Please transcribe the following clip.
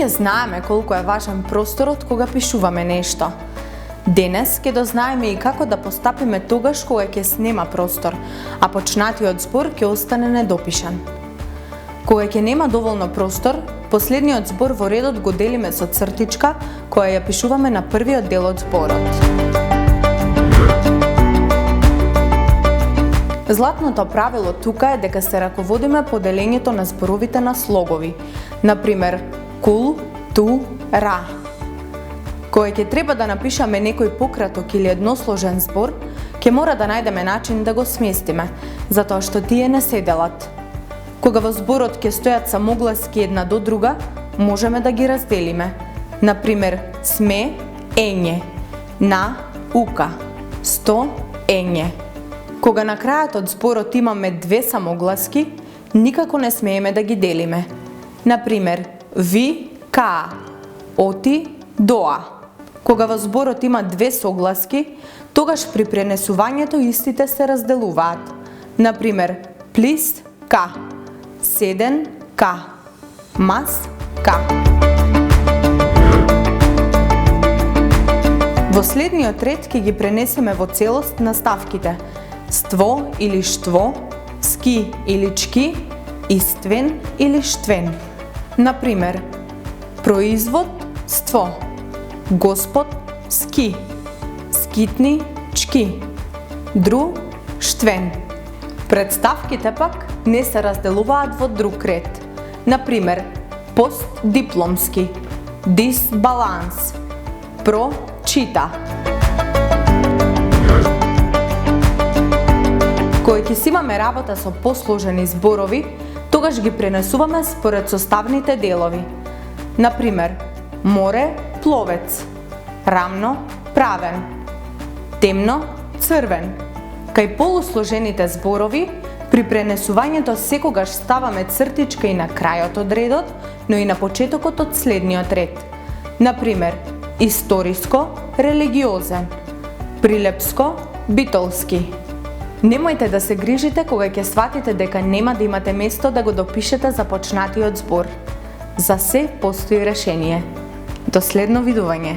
Сите знаеме колку е важен просторот кога пишуваме нешто. Денес ќе дознаеме и како да постапиме тогаш кога ќе снема простор, а почнатиот збор ќе остане недопишан. Кога ќе нема доволно простор, последниот збор во редот го делиме со цртичка која ја пишуваме на првиот дел од зборот. Златното правило тука е дека се раководиме по делењето на зборовите на слогови, например кул, ту, ра. Кога ќе треба да напишаме некој пократок или едносложен збор, ќе мора да најдеме начин да го сместиме, затоа што тие не се делат. Кога во зборот ќе стојат самогласки една до друга, можеме да ги разделиме. Например, сме, ење, на, ука, сто, ење. Кога на крајот од зборот имаме две самогласки, никако не смееме да ги делиме. Например, ви, каа, оти, доа. Кога во зборот има две согласки, тогаш при пренесувањето истите се разделуваат. Например, плис, ка, седен, ка, мас, ка. Во следниот ред ќе ги пренесеме во целост наставките: ство или штво, ски или чки, иствен или штвен. Например, производ, ство, господ, ски, скитни, чки, дру, штвен. Представките пак не се разделуваат во друг ред. Например, постдипломски, дисбаланс, прочита. Кога ќе си имаме работа со посложени зборови, тогаш ги пренесуваме според составните делови. Например, море, пловец, рамно, правен, темно, црвен. Кај полусложените зборови, при пренесувањето секогаш ставаме цртичка и на крајот од редот, но и на почетокот од следниот ред. Например, историско, религиозен, прилепско, битолски. Немојте да се грижите кога ќе сватите дека нема да имате место да го допишете започнатиот збор. За се постои решение. До следно видување.